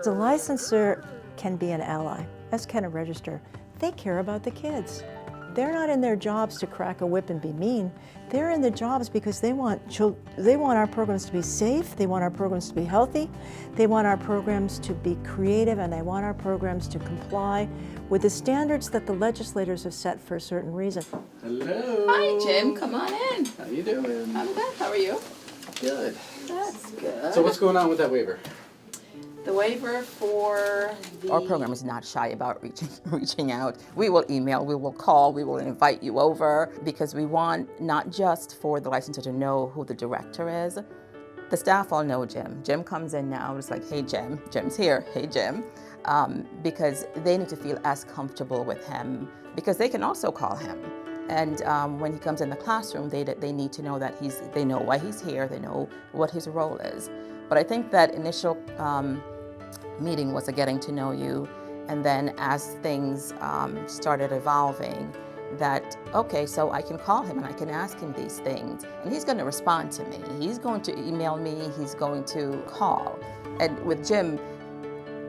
The licensor can be an ally, as can a registrar. They care about the kids. They're not in their jobs to crack a whip and be mean. They're in the jobs because they want our programs to be safe, they want our programs to be healthy, they want our programs to be creative, and they want our programs to comply with the standards that the legislators have set for a certain reason. Hello. Hi, Jim. Come on in. How you doing? I'm good. How are you? Good. That's good. So what's going on with that waiver? The waiver for our program is not shy about reaching out. We will email, we will call, we will invite you over because we want not just for the licensor to know who the director is. The staff all know Jim. Jim comes in now, it's like, hey Jim, Jim's here, hey Jim. Because they need to feel as comfortable with him because they can also call him. And when he comes in the classroom, they need to know that they know why he's here, they know what his role is. But I think that initial meeting was a getting to know you, and then as things started evolving, that, okay, so I can call him and I can ask him these things, and he's going to respond to me. He's going to email me, he's going to call. And with Jim,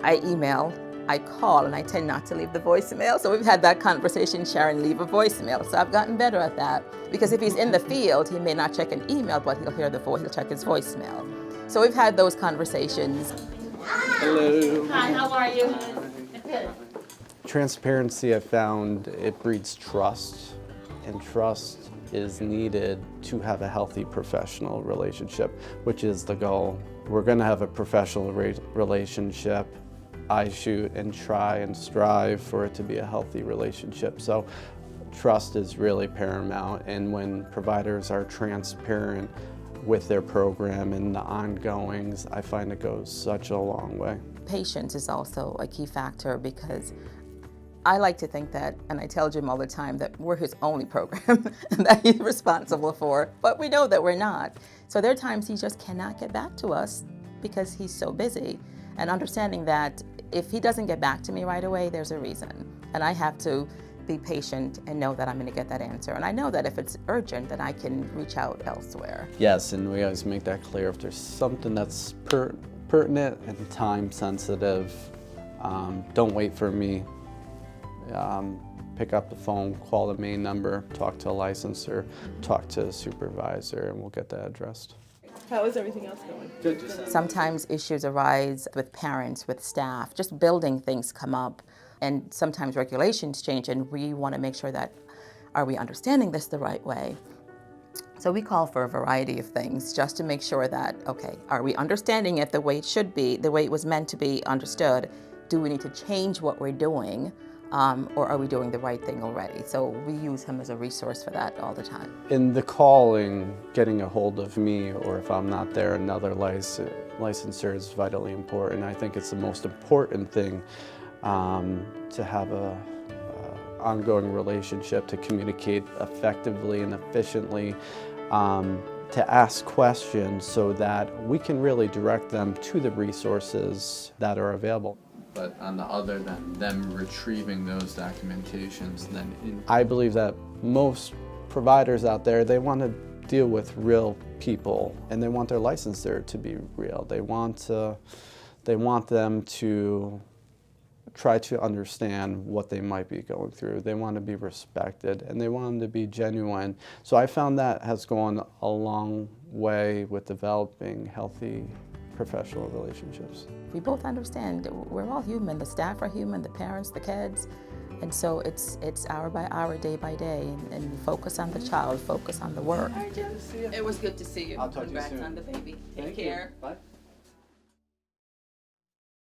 I email, I call, and I tend not to leave the voicemail. So we've had that conversation, Sharon, leave a voicemail. So I've gotten better at that, because if he's in the field, he may not check an email, but he'll check his voicemail. So we've had those conversations. Hello. Hi, how are you? Good. Transparency, I found, it breeds trust, and trust is needed to have a healthy professional relationship, which is the goal. We're going to have a professional relationship. I shoot and try and strive for it to be a healthy relationship. So trust is really paramount, and when providers are transparent with their program and the ongoings, I find it goes such a long way. Patience is also a key factor, because I like to think that, and I tell Jim all the time, that we're his only program that he's responsible for, but we know that we're not. So there are times he just cannot get back to us because he's so busy, and understanding that if he doesn't get back to me right away, there's a reason, and I have to be patient and know that I'm going to get that answer. And I know that if it's urgent, then I can reach out elsewhere. Yes, and we always make that clear. If there's something that's pertinent and time sensitive, don't wait for me. Pick up the phone, call the main number, talk to a licensor, talk to a supervisor, and we'll get that addressed. How is everything else going? Good. Sometimes issues arise with parents, with staff, just building things come up. And sometimes regulations change, and we want to make sure that, are we understanding this the right way? So we call for a variety of things just to make sure that, okay, are we understanding it the way it should be, the way it was meant to be understood? Do we need to change what we're doing, or are we doing the right thing already? So we use him as a resource for that all the time. In the calling, getting a hold of me, or if I'm not there, another licensor is vitally important. I think it's the most important thing to have a ongoing relationship, to communicate effectively and efficiently, to ask questions so that we can really direct them to the resources that are available. But on the other than them retrieving those documentations, then I believe that most providers out there, they want to deal with real people, and they want their licensor to be real. They want them to try to understand what they might be going through. They want to be respected, and they want them to be genuine. So I found that has gone a long way with developing healthy professional relationships. We both understand that we're all human. The staff are human, the parents, the kids. And so it's hour by hour, day by day, and focus on the child, focus on the work. It was good to see you. I'll talk to you soon. Congrats on the baby. Take Thank you. care. Bye.